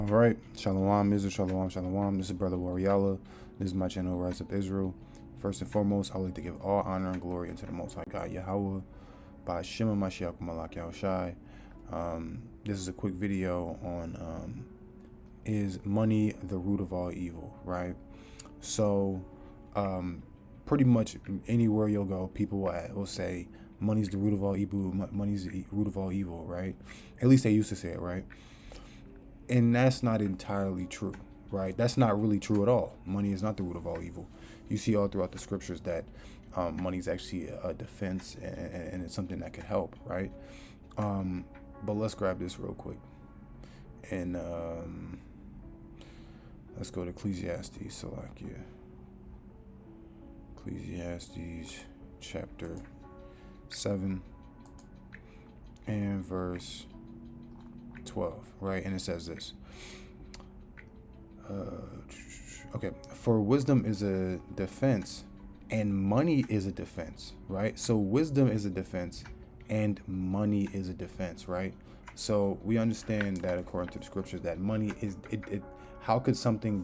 All right, Shalom, Israel, Shalom, Shalom. This is Brother Wariala. This is my channel, Rise Up Israel. First and foremost, I would like to give all honor and glory unto the Most High God, Yahweh, by Shema Mashiach Malak Yahushai. This is a quick video on is money the root of all evil, right? So, pretty much anywhere you'll go, people will say money's the root of all evil. Money's the root of all evil, right? At least they used to say it, right? And that's not entirely true, right? That's not really true at all. Money is not the root of all evil. You see all throughout the scriptures that money is actually a defense and it's something that could help, right? But let's grab this real quick. And let's go to Ecclesiastes, Salakia. Ecclesiastes chapter 7 and verse 12, right? And it says this. Okay, for wisdom is a defense and money is a defense, right? So wisdom is a defense and money is a defense, right? So we understand that according to the scriptures that money is how could something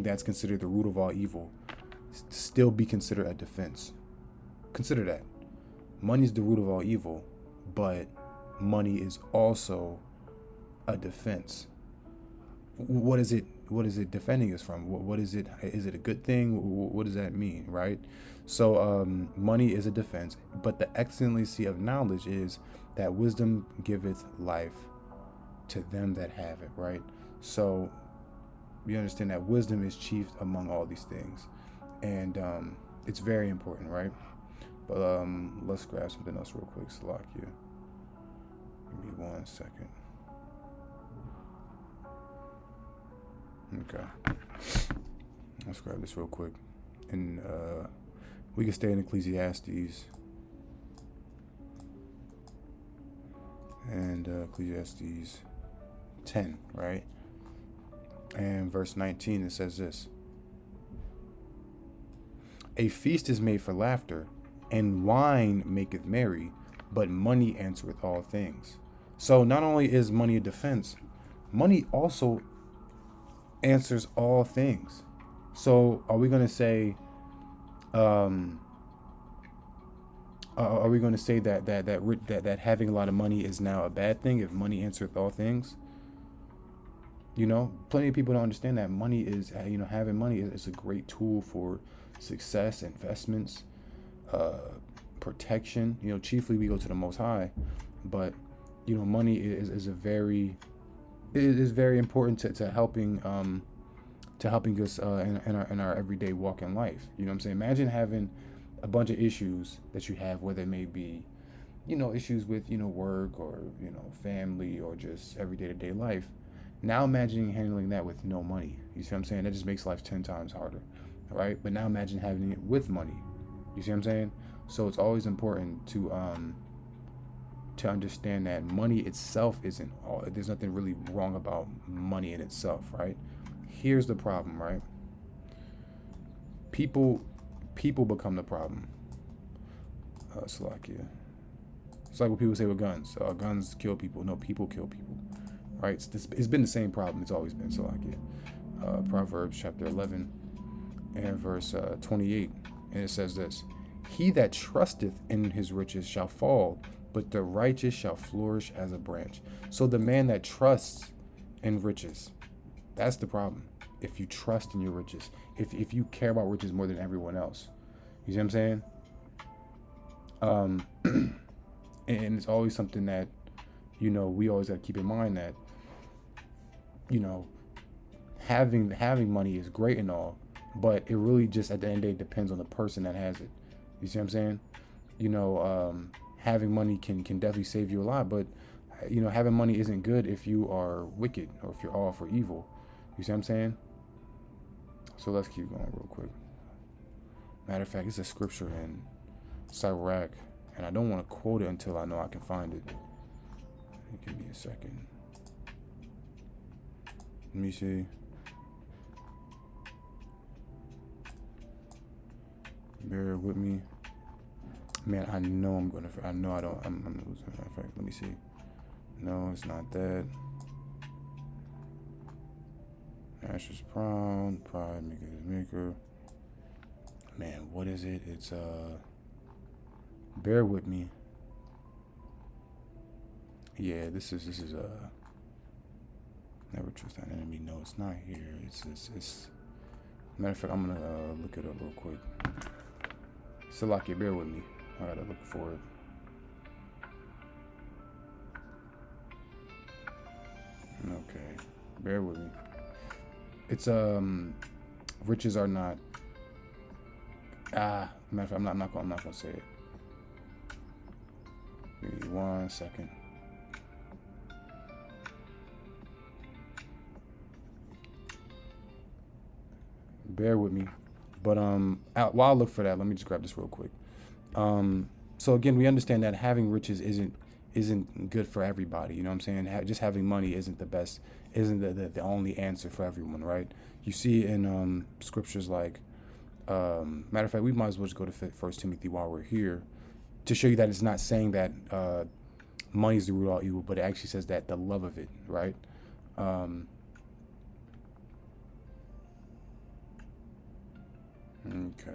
that's considered the root of all evil still be considered a defense? Consider that. Money is the root of all evil, but money is also a defense. What is it defending us from? What is it? Is it a good thing? What does that mean, right? So money is a defense, but the excellency of knowledge is that wisdom giveth life to them that have it, right? So we understand that wisdom is chief among all these things, and it's very important, right? But let's grab something else real quick, Salakia. Give me 1 second. Okay. Let's grab this real quick. And we can stay in Ecclesiastes. And Ecclesiastes 10, right? And verse 19, it says this. A feast is made for laughter, and wine maketh merry, but money answereth all things. So not only is money a defense, money also answers all things. So are we going to say that having a lot of money is now a bad thing if money answereth all things? You know, plenty of people don't understand that money is, having money is a great tool for success, investments, protection. Chiefly we go to the Most High, but money is very important to helping us in our everyday walk in life. You know what I'm saying? Imagine having a bunch of issues that you have, whether it may be issues with work or family or just everyday to day life. Now imagine handling that with no money. You see what I'm saying? That just makes life 10 times harder, right? But now imagine having it with money. You see what I'm saying? So it's always important to understand that money itself isn't all. There's nothing really wrong about money in itself, right? Here's the problem, right? People become the problem. Salakia. It's like what people say with guns. Guns kill people. No, people kill people, right? It's been the same problem. It's always been. Salakia. Proverbs chapter 11 and verse 28, and it says this: He that trusteth in his riches shall fall, but the righteous shall flourish as a branch. So the man that trusts in riches, that's the problem. If you trust in your riches, if you care about riches more than everyone else, you see what I'm saying? And it's always something that, we always got to keep in mind that, having money is great and all, but it really just at the end of the day depends on the person that has it. You see what I'm saying? Having money can definitely save you a lot, but having money isn't good if you are wicked or if you're all for evil. You see what I'm saying? So let's keep going real quick. Matter of fact, it's a scripture in Sirach, and I don't want to quote it until I know I can find it. Give me a second. Let me see. Bear with me. Man, I know I'm losing. In fact, let me see. No, it's not that. Ash is proud, pride maker is maker. Man, what is it? It's bear with me. Yeah, this is never trust that enemy. No, it's not here. It's matter of fact, I'm gonna look it up real quick. Salakia, bear with me. I gotta look for it. Okay, bear with me. It's riches are not. Matter of fact, I'm not gonna say it. Give me 1 second. Bear with me. But while I look for that, let me just grab this real quick. So again, we understand that having riches isn't good for everybody. You know what I'm saying? Just having money isn't the best, isn't the only answer for everyone, right? You see in scriptures like, matter of fact, we might as well just go to 1 Timothy while we're here to show you that it's not saying that money is the root of all evil, but it actually says that the love of it, right? Okay.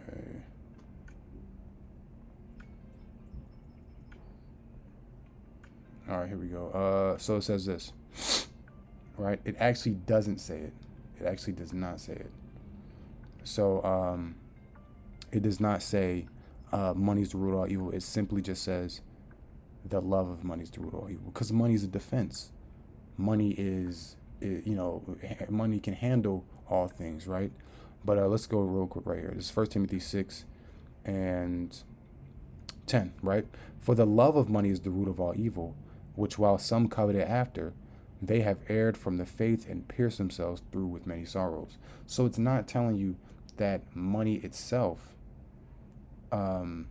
All right, here we go. So it says this, right? It actually doesn't say it. It actually does not say it. So it does not say money is the root of all evil. It simply just says the love of money is the root of all evil, because money is a defense. Money is, money can handle all things, right? But let's go real quick right here. This is 1 Timothy 6 and 10, right? For the love of money is the root of all evil, which while some coveted after, they have erred from the faith and pierced themselves through with many sorrows. So it's not telling you that money itself, it's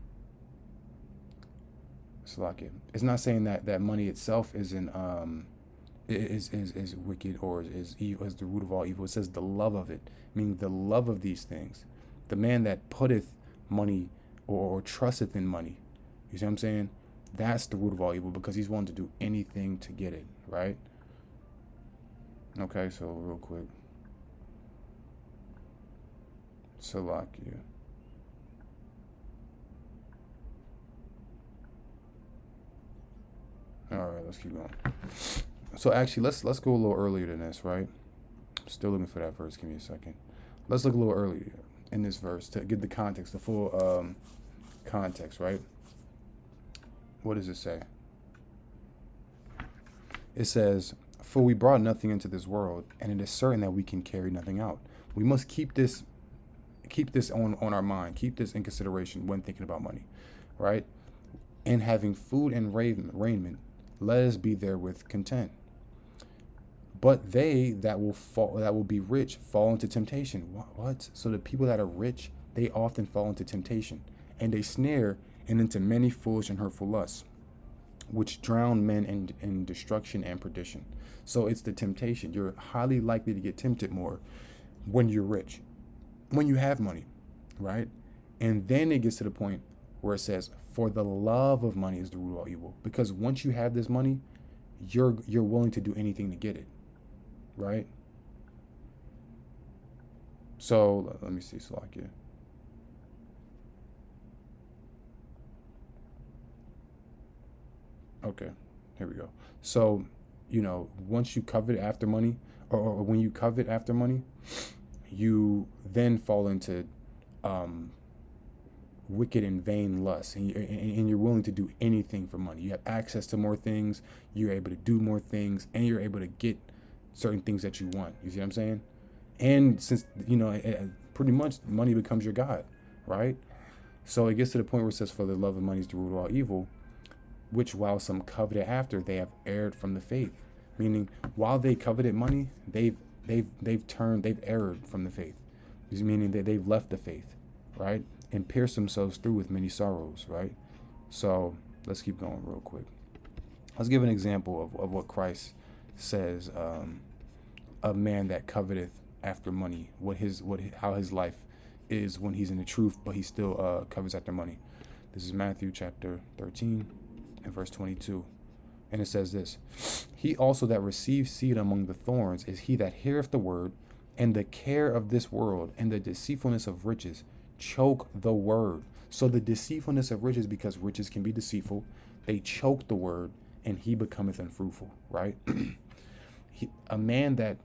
not saying that money itself isn't is wicked or is evil, is the root of all evil. It says the love of it, meaning the love of these things. The man that putteth money or trusteth in money, you see what I'm saying? That's the root of all evil, because he's willing to do anything to get it, right? Okay, so real quick. Salakia. All right, let's keep going. So actually, let's go a little earlier than this, right? Still looking for that verse. Give me a second. Let's look a little earlier in this verse to get the context, the full context, right? What does it say? It says, "For we brought nothing into this world, and it is certain that we can carry nothing out." We must keep this on our mind. Keep this in consideration when thinking about money, right? And having food and raiment, let us be therewith content. But they that will be rich fall into temptation. What? So the people that are rich, they often fall into temptation, and they snare and into many foolish and hurtful lusts, which drown men in destruction and perdition. So it's the temptation. You're highly likely to get tempted more when you're rich, when you have money, right? And then it gets to the point where it says, "For the love of money is the root of all evil," because once you have this money, you're willing to do anything to get it, right? So let me see, Salakia. Okay, here we go. So, once you covet after money, or when you covet after money, you then fall into wicked and vain lust, and you're willing to do anything for money. You have access to more things, you're able to do more things, and you're able to get certain things that you want. You see what I'm saying? And since, pretty much money becomes your God, right? So it gets to the point where it says, "For the love of money is the root of all evil, which while some coveted after, they have erred from the faith." Meaning, while they coveted money, they've erred from the faith. Meaning that they've left the faith, right? And pierced themselves through with many sorrows, right? So let's keep going real quick. Let's give an example of what Christ says, a man that coveteth after money, how his life is when he's in the truth, but he still covets after money. This is Matthew chapter 13 and verse 22. And it says this: "He also that receives seed among the thorns is he that heareth the word, and the care of this world and the deceitfulness of riches choke the word. So the deceitfulness of riches, because riches can be deceitful, they choke the word, and he becometh unfruitful. Right? A man that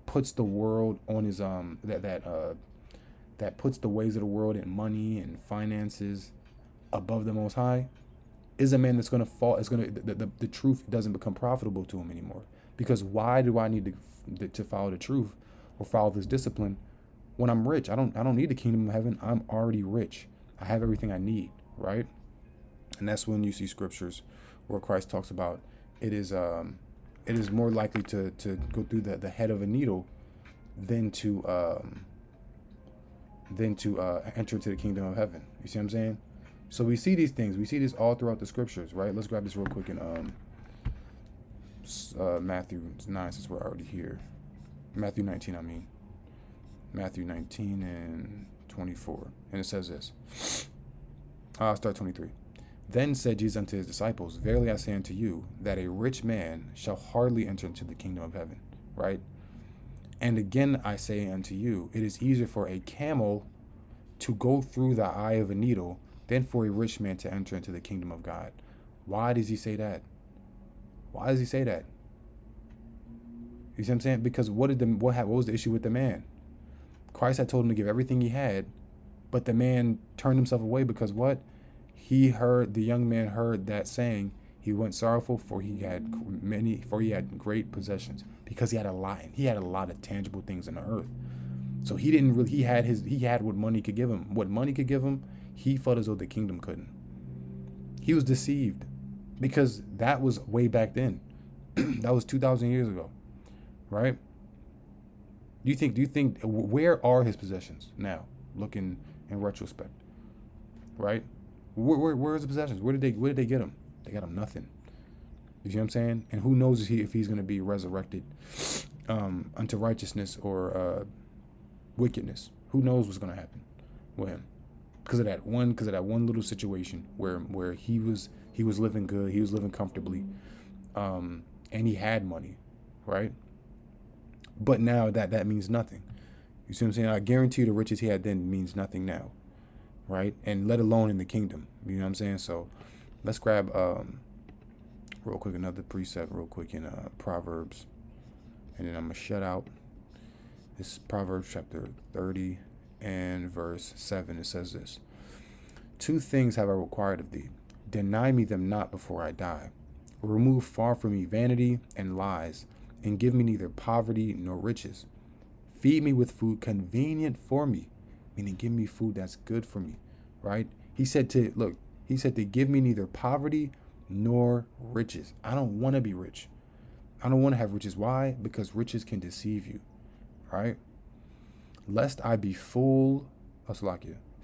puts the world on his that puts the ways of the world and money and finances above the Most High is a man that's going to fall. It's going to the truth doesn't become profitable to him anymore. Because why do I need to follow the truth or follow this discipline when I'm rich? I don't need the kingdom of heaven. I'm already rich. I have everything I need, right? And that's when you see scriptures where Christ talks about it is more likely to go through the head of a needle than to enter into the kingdom of heaven. You see what I'm saying? So we see these things. We see this all throughout the scriptures, right? Let's grab this real quick in Matthew 9, since we're already here. Matthew 19, I mean. Matthew 19 and 24. And it says this. I'll start 23. Then said Jesus unto his disciples, verily I say unto you, that a rich man shall hardly enter into the kingdom of heaven. Right? And again I say unto you, it is easier for a camel to go through the eye of a needle than for a rich man to enter into the kingdom of God. Why does he say that? Why does he say that? You see what I'm saying? Because what was the issue with the man? Christ had told him to give everything he had, but the man turned himself away because what? The young man heard that saying, he went sorrowful for he had great possessions, because he had a lot of tangible things in the earth. So he had what money could give him. What money could give him, he felt as though the kingdom couldn't. He was deceived, because that was way back then. That was 2,000 years ago, right? Do you think where are his possessions now, looking in retrospect, right? Where is the possessions? Where did they get them? They got him nothing. You see what I'm saying? And who knows if he's going to be resurrected unto righteousness or wickedness? Who knows what's going to happen with him? Because of that one little situation where he was living good, he was living comfortably, and he had money, right? But now that means nothing. You see what I'm saying? I guarantee you the riches he had then means nothing now, right? And let alone in the kingdom. You know what I'm saying? So let's grab real quick another precept real quick in Proverbs, and then I'm gonna shut out. This is Proverbs chapter 30 and verse 7. It says this: 2 things have I required of thee, deny me them not before I die. Remove far from me vanity and lies, and give me neither poverty nor riches. Feed me with food convenient for me, meaning give me food that's good for me, right? He said to give me neither poverty nor riches. I don't want to be rich. I don't want to have riches. Why? Because riches can deceive you, right? Lest I be full,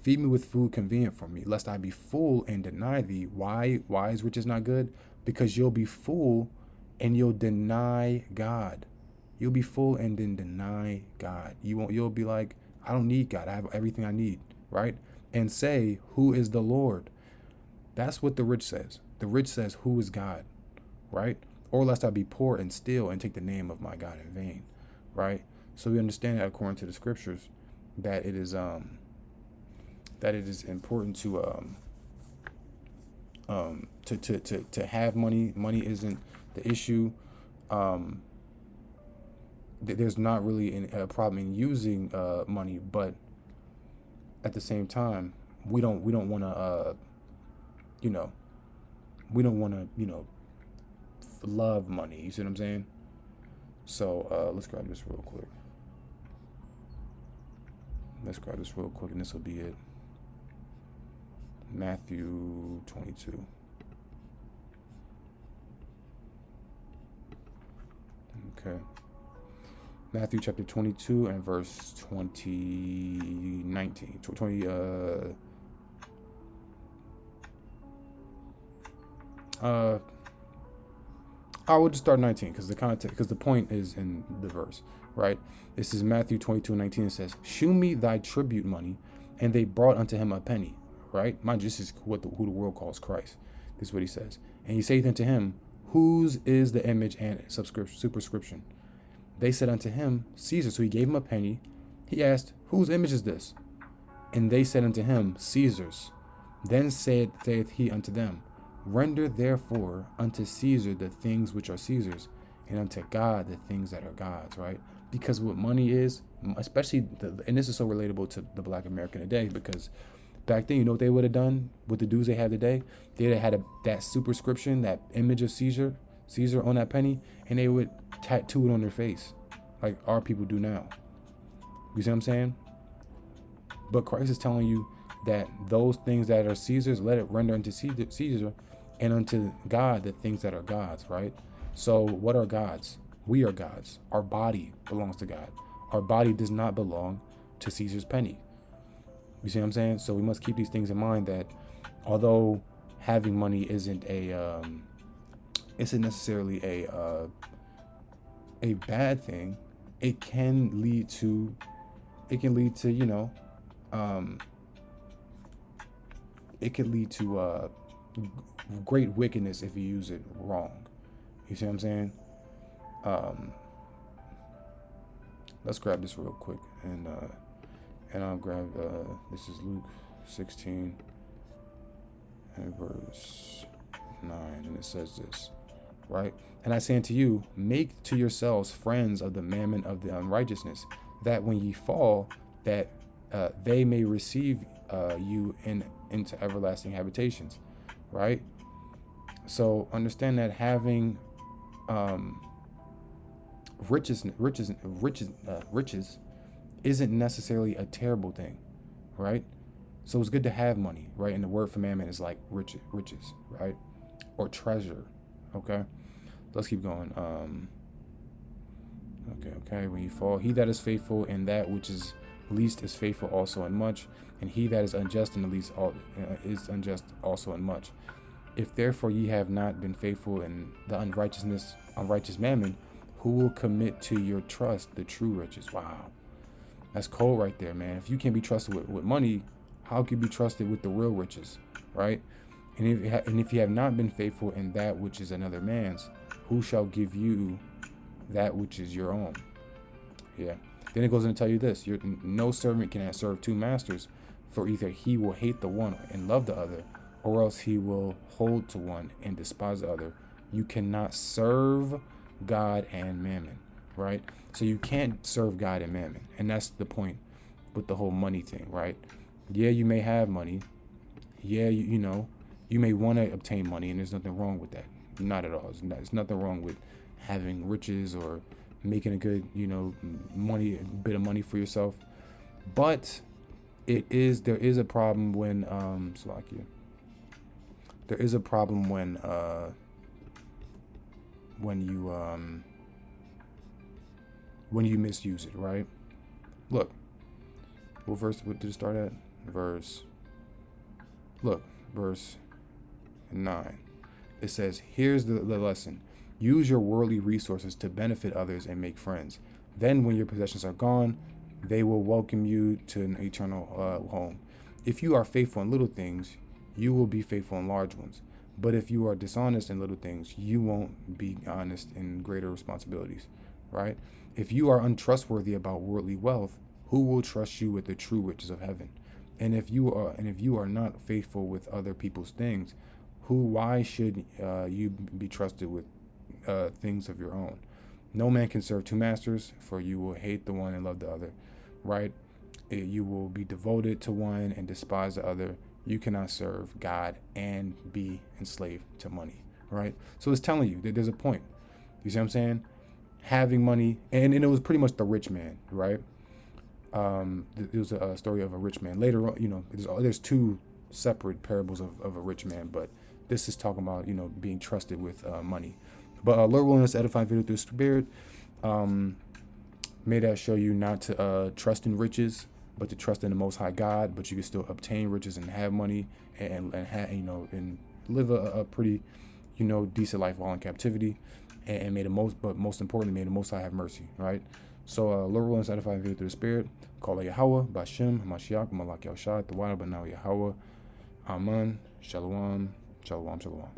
feed me with food convenient for me, lest I be full and deny thee. Why is riches not good? Because you'll be full and you'll deny God. You'll be full and then deny God. You'll be like, I don't need God. I have everything I need, right? And say, who is the Lord? That's what the rich says. The rich says, who is God, right? Or lest I be poor and steal and take the name of my God in vain, right? So we understand that according to the scriptures, that it is important to have money. Money isn't the issue. There's not really a problem in using money, but at the same time, we don't want to love money. You see what I'm saying? So let's grab this real quick. And this will be it. Matthew 22. Okay. Matthew chapter 22 and verse 19. I will just start 19 because the point is in the verse, right? This is Matthew 22 and 19. It says, shew me thy tribute money, and they brought unto him a penny, right? Mind you, this is who the world calls Christ. This is what he says. And he saith unto him, whose is the image and superscription? They said unto him, Caesar. So he gave him a penny. He asked, whose image is this? And they said unto him, Caesar's. Then saith he unto them, render therefore unto Caesar the things which are Caesar's, and unto God the things that are God's, right? Because what money is, especially, and this is so relatable to the Black American today, because back then, you know what they would have done with the dues they have today? They'd have had that superscription, that image of Caesar on that penny, and they would tattoo it on their face, like our people do now. You see what I'm saying? But Christ is telling you that those things that are Caesar's, let it render unto Caesar, and unto God the things that are God's, right? So what are God's? We are God's. Our body belongs to God. Our body does not belong to Caesar's penny. You see what I'm saying? So we must keep these things in mind, that although having money isn't necessarily a bad thing, it can lead to it could lead to great wickedness if you use it wrong. You see what I'm saying? Let's grab this real quick, and I'll grab this is Luke 16 and verse 9, and it says this, right? And I say unto you, make to yourselves friends of the mammon of the unrighteousness, that when ye fall, that they may receive you into everlasting habitations, right? So understand that having riches isn't necessarily a terrible thing, right? So it's good to have money, right? And the word for mammon is like riches, right? Or treasure, okay? Let's keep going. Okay. When you fall, he that is faithful in that which is least is faithful also in much, and he that is unjust in the least is unjust also in much. If therefore ye have not been faithful in the unrighteous mammon, who will commit to your trust the true riches? Wow, that's cold right there, man. If you can't be trusted with money, how can you be trusted with the real riches, right? And if you have not been faithful in that which is another man's, who shall give you that which is your own? Yeah. Then it goes on to tell you this: no servant can serve two masters, for either he will hate the one and love the other, or else he will hold to one and despise the other. You cannot serve God and mammon, right? So you can't serve God and mammon, and that's the point with the whole money thing, right? Yeah, you may have money. Yeah, you may want to obtain money, and there's nothing wrong with that. Not at all. There's nothing wrong with having riches or making a good, bit of money for yourself. But there is a problem when there is a problem when you misuse it, right? Look, what did it start at? Verse 9. It says, here's the lesson. Use your worldly resources to benefit others and make friends. Then when your possessions are gone, they will welcome you to an eternal home. If you are faithful in little things, you will be faithful in large ones. But if you are dishonest in little things, you won't be honest in greater responsibilities, right? If you are untrustworthy about worldly wealth, who will trust you with the true riches of heaven? And if you are not faithful with other people's things, why should you be trusted with things of your own? No man can serve two masters, for you will hate the one and love the other, right? You will be devoted to one and despise the other. You cannot serve God and be enslaved to money, right? So it's telling you that there's a point. You see what I'm saying? Having money, and it was pretty much the rich man, right? It was a story of a rich man. Later on, there's two separate parables of a rich man, but this is talking about, being trusted with money. But Lord willing, us edifying video through the Spirit. May that show you not to trust in riches, but to trust in the Most High God. But you can still obtain riches and have money and live a pretty, decent life while in captivity. And most importantly, may the Most High have mercy, right? So Lord willing, us edifying video through the Spirit. Call Yahweh, Bashem, Hamashiach, Malak Yahushua, the Wada, but now Yahweh. Amen. Shalom. Shalom. Shalom.